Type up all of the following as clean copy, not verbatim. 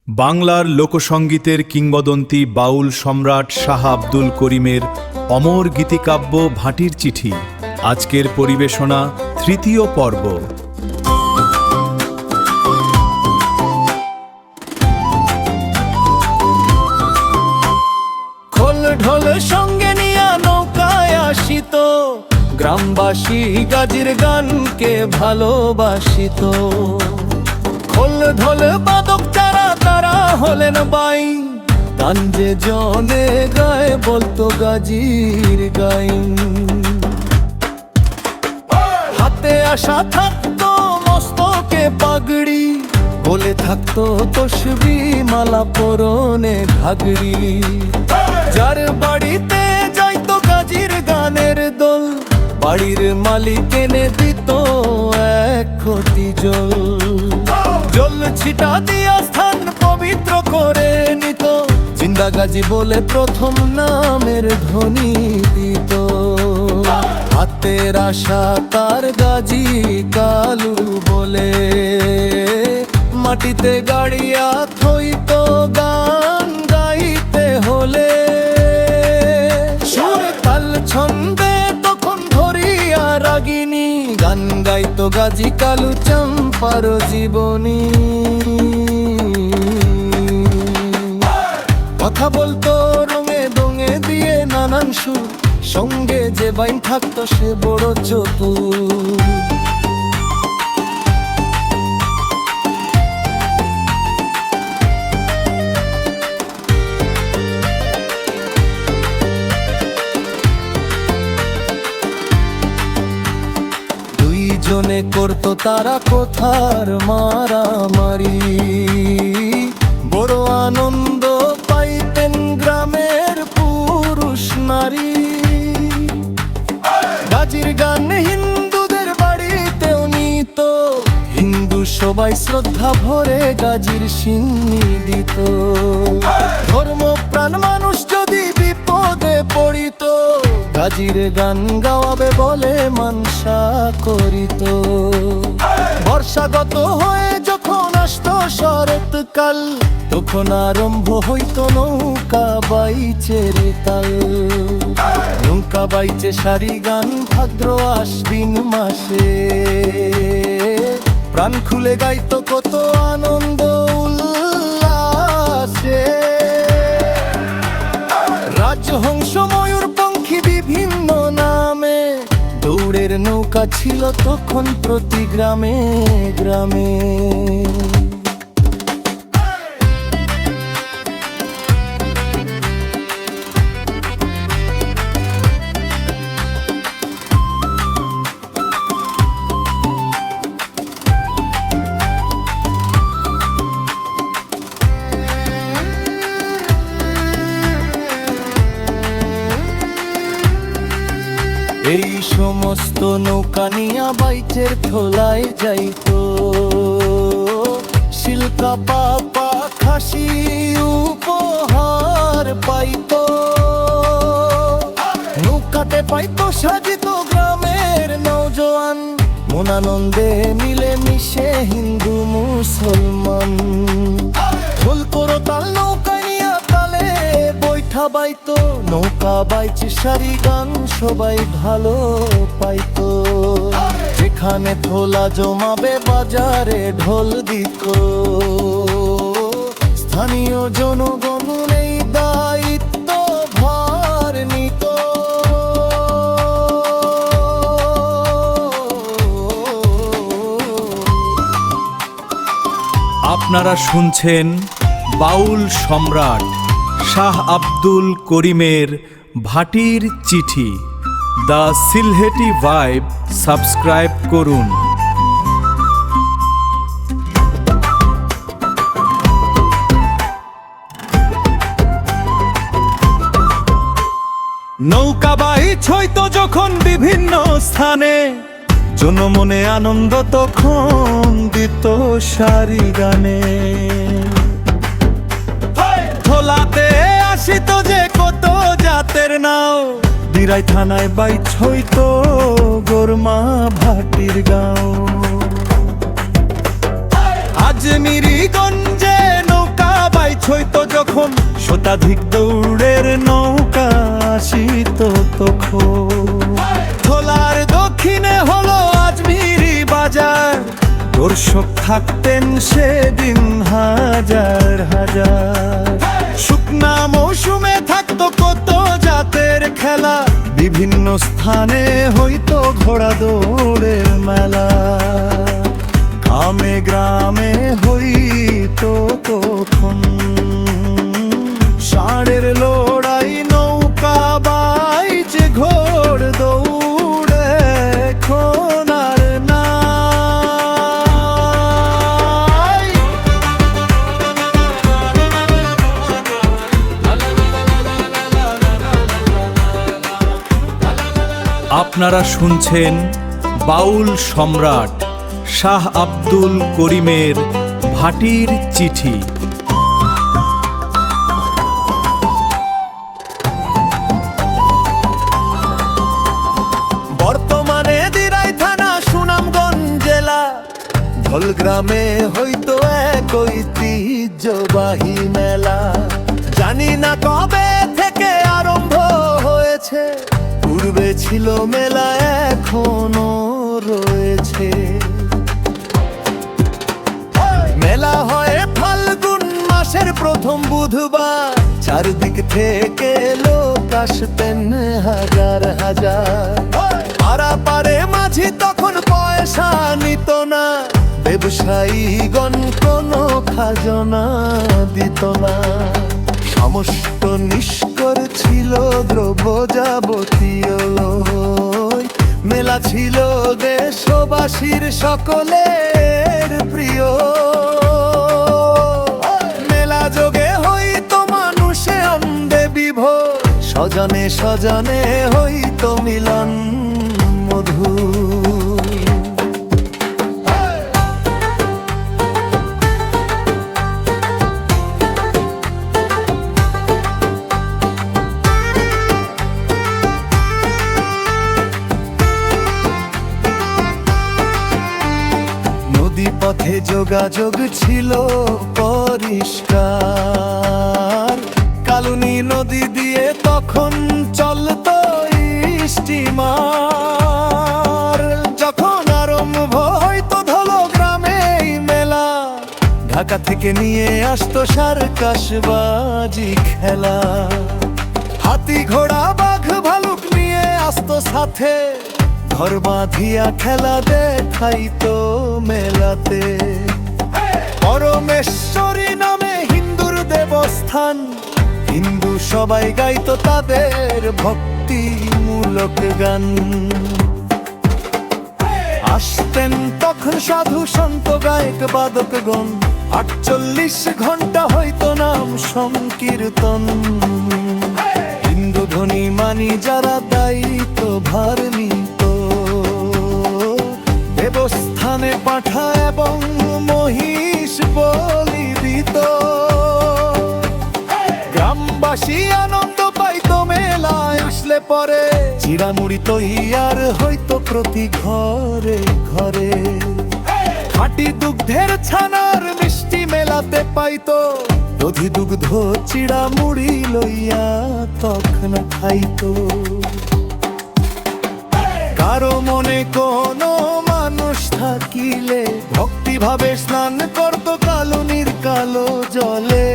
বাংলার লোকসঙ্গীতের কিংবদন্তি বাউল সম্রাট শাহ আব্দুল করিমের অমর গীতিকাব্য ভাটির চিঠি আজকের পরিবেশনা তৃতীয় পর্ব। খোল ঢোল সঙ্গে নিয়া নৌকায় আসিত, গ্রামবাসী গাজির গানকে ভালোবাসিত। খোল ঢোল বাদক যারা তারা হলেন বাই, গান যে জনে গায়ে বলতো গাজির গাই। হাতে আসা থাকতো মস্তকে পাগড়ি, বলে থাকতো তসবি মালা পরনে ঘাগড়ি। যার বাড়িতে যাইতো গাজির গানের দোল, বাড়ির মালিক এনে দিত এক ঘটি জল। জল ছিটা দিয়া স্থান পবিত্র করে নিত, জিন্দা গাজী বলে প্রথম নামের ধ্বনি দিত। হাতের আশা তার গাজী কালু বলে, মাটিতে গাড়িয়া থইত গান গাইতে হলে। সুর তাল ছন্দে তখন ধরিয়া রাগিনী, গান গাইতো গাজী কালু চম্পার জীবনী। কথা বলতো রঙে দঙে দিয়ে নানান সুর, সঙ্গে যে বাইন থাকতো সে বড় চতুর। দুইজনে করতো তারা কথার মারামারি, বড় আনন্দ পাইতেন গ্রামের পুরুষ নারী। গাজির গান হিন্দুদের বাড়িতেও নিত, হিন্দু সবাই শ্রদ্ধা ভরে গাজির সিন্নি দিত। ধর্মপ্রাণ মানুষ যদি বিপদে পড়িত, গাজির গান গাওয়াবে বলে মানসা করিত। বর্ষাগত হয়ে যখন আসতো শরৎকাল, তখন আরম্ভ হইত নৌকা বাইচের তাল। নৌকা বাইচে সারি গান ভাদ্র আশ্বিন মাসে, প্রাণ খুলে গাইতো কত আনন্দ উল্লাসে। রাজহংস ময়ূর পঙ্খী বিভিন্ন নামে, দৌড়ের নৌকা ছিল তখন প্রতি গ্রামে গ্রামে। এই সমস্ত নৌকা নিয়া বাইচের থলায় যাইতো, শিলকা পাপা খাসি উপহার পাইতো। নৌকাতে পাইতো সাজিত গ্রামের নৌজওয়ান, মনানন্দে মিলে মিশে হিন্দু মুসলমান। ফুল করো তাল নৌকা নিয়া তালে বৈঠা বাইতো, নৌকা বাইচে সারি গান সবাই ভালো পাইতো। যেখানে থোলা জমাবে বাজারে ঢোল দিত, স্থানীয় জনগণ এই দায়িত্ব ভার নিত। আপনারা শুনছেন বাউল সম্রাট শাহ আব্দুল করিমের ভাটির চিঠি। দ্য সিলহেটি ভাইব সাবস্ক্রাইব করুন। নৌকা বাইচ হইতো যখন বিভিন্ন স্থানে, জনমনে আনন্দ তখন দিত সারি গানে। থলাতে আসিত যে কত জাতের নাও, দিরাই থানায় বাইচ হইতো গোরমা ভাটির গাঁও। আজমিরি গঞ্জে নৌকা একাধিক দৌড়ের নৌকা আসিত তখন। থোলার দক্ষিণে হলো আজমিরি বাজার, দর্শক থাকতেন সেদিন হাজার হাজার। শুকনা মৌসুমে থাকতো কত জাতের খেলা, বিভিন্ন স্থানে হইতো ঘোড়া দৌড়ের মেলা। গ্রামে গ্রামে হইতো তখন ষাঁড়ের লড়াই, নৌকা বাইচে ঘোড় দৌড়ে খোনার নাই। আপনারা শুনছেন বাউল সম্রাট শাহ আব্দুল করিমের ভাটির চিঠি। বর্তমানে দিরাই থানা, সুনামগঞ্জ জেলা। ধলগ্রামে হইতো এক ঐতিহ্যবাহী মেলা। জানি না কবে থেকে আরম্ভ হয়েছে, পূর্বে ছিল মেলা এখনো রয়েছে। মেলা হয় ফাল্গুন মাসের প্রথম বুধবার, চারদিক থেকে লোক আসতেন হাজার হাজার। পারে মাঝি তখন পয়সা নিত না, ব্যবসায়ীগণ কোনো খাজনা দিত না। সমস্ত নিষ্কর ছিল দ্রব্য যাবতীয় লয়। মেলা ছিল দেশবাসীর সকলের প্রিয়। মেলা যোগে হইতো মানুষে অন্ধে বিভোর, স্বজনে স্বজনে হইতো মিলন মধু। নদী পথে যোগাযোগ ছিল পরিষ্কার, কালুনি নদী দিয়ে তখন চলতো স্টিমার। যখন আরম্ভ হইতো ধলগ্রামে এই মেলা, ঢাকা থেকে নিয়ে আসতো সার্কাসবাজি খেলা। হাতি ঘোড়া বাঘ ভালুক নিয়ে আসতো সাথে, ঘর বাঁধিয়া খেলা দেখাইতো মেলাতে। পরমেশ্বরী নামে হিন্দুর দেবস্থান, হিন্দু সবাই গাইতো তাদের ভক্তিমূলক গান। আসতেন তখন সাধু সন্ত গায়ক বাদকগণ, 48 ঘন্টা হইতো নাম সংকীর্তন। হিন্দু ধ্বনি মানি যারা দায়িত্ব ভার নিত, দেবস্থানে পাঠা এবং মহিষ বলি দিত। গ্রামবাসী আনন্দ পাইতো মেলায় আসলে পরে, চিড়ামুড়ি তৈয়ার হইতো প্রতি ঘরে ঘরে। খাঁটি দুগ্ধের ছানার মিষ্টি মেলাতে পাইতো, দধি দুগ্ধ চিড়ামুড়ি লইয়া তখন খাইতো। কারো মনে কোনো মানুষ থাকিলে, ভক্তিভাবে স্নান করতো কালুনির কালো জলে।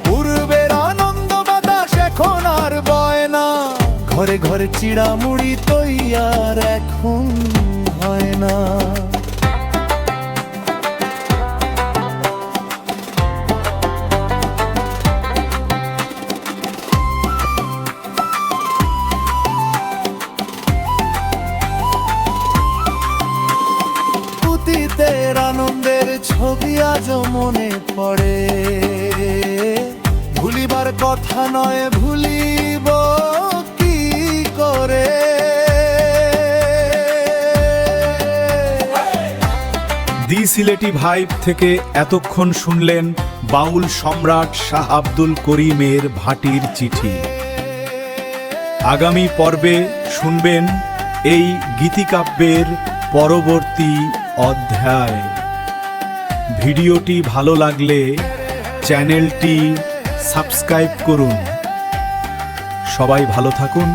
পূর্বের আনন্দ বাতাস এখন আর বয় না, ঘরে ঘরে চিড়ামুড়ি তৈয়ার এখন হয় না। অতীতের আনন্দের ছবি আজ মনে পড়ে, ভুলিবার কথা নয় ভুলিব কি করে। দি সিলেটি ভাইব থেকে এতক্ষণ শুনলেন বাউল সম্রাট শাহ আব্দুল করিমের ভাটির চিঠি। আগামী পর্বে শুনবেন এই গীতিকাব্যের পরবর্তী অধ্যায়। ভিডিওটি ভালো লাগলে চ্যানেলটি সাবস্ক্রাইব করুন। সবাই ভালো থাকুন,